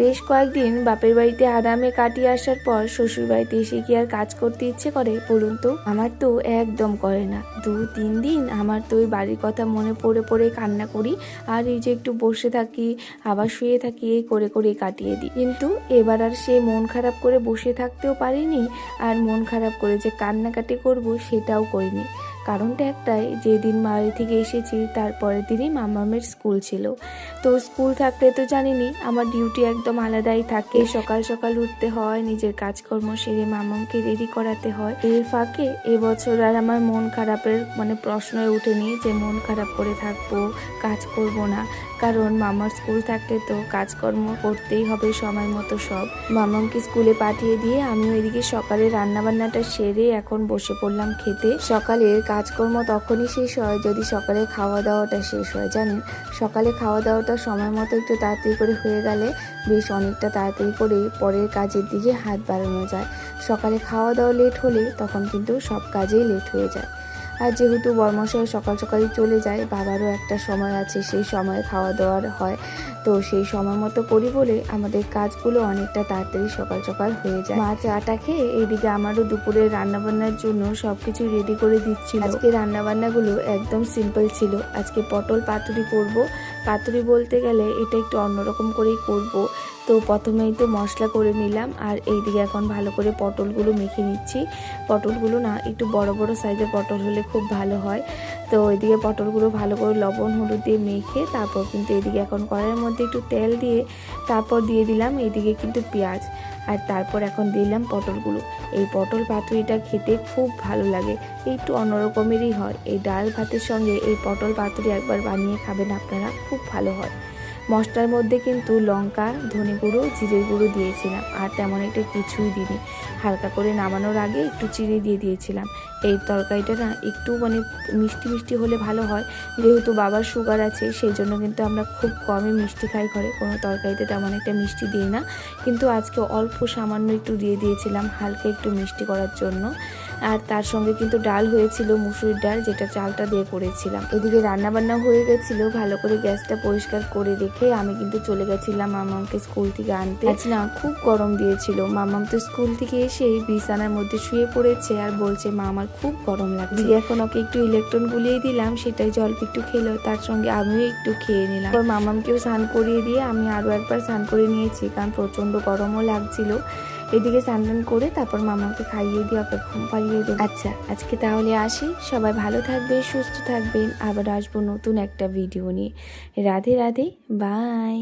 বেশ কয়েকদিন বাপের বাড়িতে আরামে কাটিয়ে আসার পর শ্বশুর বাড়িতে এসে কি আর কাজ করতে ইচ্ছে করে বলুন তো? আমার তো একদম করে না। 2-3 দিন আমার তো ওই বাড়ির কথা মনে পড়ে পড়ে কান্না করি, আর এই যে একটু বসে থাকি, আবার শুয়ে থাকি, এই করে করে কাটিয়ে দিই। কিন্তু এবার আর সে মন খারাপ করে বসে থাকতেও পারিনি, আর মন খারাপ করে যে কান্নাকাটি করব সেটাও করিনি। কারণটা একটাই, যেদিন বাড়ি থেকে এসেছি তার পরের দিনই মামামের স্কুল ছিল। তো স্কুল থাকলে তো জানিনি আমার ডিউটি একদম আলাদাই থাকে। সকাল সকাল উঠতে হয়, নিজের কাজকর্ম সেরে মামামকে রেডি করাতে হয়। এর ফাঁকে এবছর আর আমার মন খারাপের প্রশ্নই উঠেনি যে মন খারাপ করে থাকবো, কাজ করব না। কারণ মামার স্কুল থাকলে তো কাজকর্ম করতেই হবে সময় মতো সব। মামামকে স্কুলে পাঠিয়ে দিয়ে আমিও এদিকে সকালে রান্নাবান্নাটা সেরে এখন বসে পড়লাম খেতে। সকালের কাজকর্ম তখনই শেষ হয় যদি সকালে খাওয়া দাওয়াটা শেষ হয়। জানেন, সকালে খাওয়া দাওয়াটা সময় মতো একটু তাড়াতাড়ি করে হয়ে গেলে বেশ অনেকটা তাড়াতাড়ি করে পরের কাজের দিকে হাত বাড়ানো যায়। সকালে খাওয়া দাওয়া লেট হলে তখন কিন্তু সব কাজেই লেট হয়ে যায়। আর যেহেতু বর্মশাই সকাল সকালই চলে যায়, বাবারও একটা সময় আছে, সেই সময়ে খাওয়া দাওয়ার হয়, তো সেই সময় মতো করি বলে আমাদের কাজগুলো অনেকটা তাড়াতাড়ি সকাল সকাল হয়ে যায়। মা চাটা খেয়ে এইদিকে আমারও দুপুরের রান্নাবান্নার জন্য সব কিছু রেডি করে দিচ্ছিল। আজকে রান্নাবান্নাগুলো একদম সিম্পল ছিল। আজকে পটল পাতুরি করব। পাতুরি বলতে গেলে এটা একটু অন্যরকম করেই করব। তো প্রথমেই তো মশলা করে নিলাম, আর এইদিকে এখন ভালো করে পটলগুলো মেখে নিচ্ছি। পটলগুলো না একটু বড় বড় সাইজের পটল হলে খুব ভালো হয়। তো এদিকে পটলগুলো ভালো করে লবণ হলুদ দিয়ে মেখে তারপর কিন্তু এদিকে এখন কড়াইয়ের মধ্যে একটু তেল দিয়ে তারপর দিয়ে দিলাম এদিকে কিন্তু পেঁয়াজ, আর তারপর এখন দিলাম পটলগুলো। এই পটল পাতুরিটা খেতে খুব ভালো লাগে, একটু অন্যরকমেরই হয়। এই ডাল ভাতের সঙ্গে এই পটল পাতুরি একবার বানিয়ে খাবেন আপনারা, খুব ভালো হয়। মশলার মধ্যে কিন্তু লঙ্কা, ধনে গুঁড়ো, জিরের গুঁড়ো দিয়েছিলাম, আর তেমন একটা কিছুই দিইনি। হালকা করে নামানোর আগে একটু চিনি দিয়ে দিয়েছিলাম। এই তরকারিটা না একটু মিষ্টি মিষ্টি হলে ভালো হয়। যেহেতু বাবার সুগার আছে সেই জন্য কিন্তু আমরা খুব কমই মিষ্টি খাই ঘরে, কোনো তরকারিতে তেমন একটা মিষ্টি দিই না। কিন্তু আজকে অল্প সামান্য একটু দিয়ে দিয়েছিলাম হালকা একটু মিষ্টি করার জন্য। আর তার সঙ্গে কিন্তু ডাল হয়েছিল, মুসুরির ডাল, যেটা চালটা দিয়ে করেছিলাম। এদিকে রান্নাবান্না হয়ে গেছিল, ভালো করে গ্যাসটা পরিষ্কার করে রেখে আমি কিন্তু চলে গেছিলাম মামামকে স্কুল থেকে আনতে। আজ না খুব গরম দিয়েছিল। মামাম তো স্কুল থেকে এসেই বিছানার মধ্যে শুয়ে পড়েছে আর বলছে মা আমার খুব গরম লাগছে। এখন ওকে একটু ইলেকট্রন গুলিয়ে দিলাম, সেটাই জল একটু খেলো, তার সঙ্গে আমিও একটু খেয়ে নিলাম। এবার মামামকেও স্নান করিয়ে দিয়ে আমি আরও একবার স্নান করে নিয়েছি, কারণ প্রচণ্ড গরমও লাগছিল। এদিকে স্নান করে তারপর মামাকে খাইয়ে দিয়ে ওকে ঘুম পাড়িয়ে দেবো। আচ্ছা, আজকে তাহলে আসি। সবাই ভালো থাকবে, সুস্থ থাকবেন। আবার আসবো নতুন একটা ভিডিও নিয়ে। রাধে রাধে, বাই।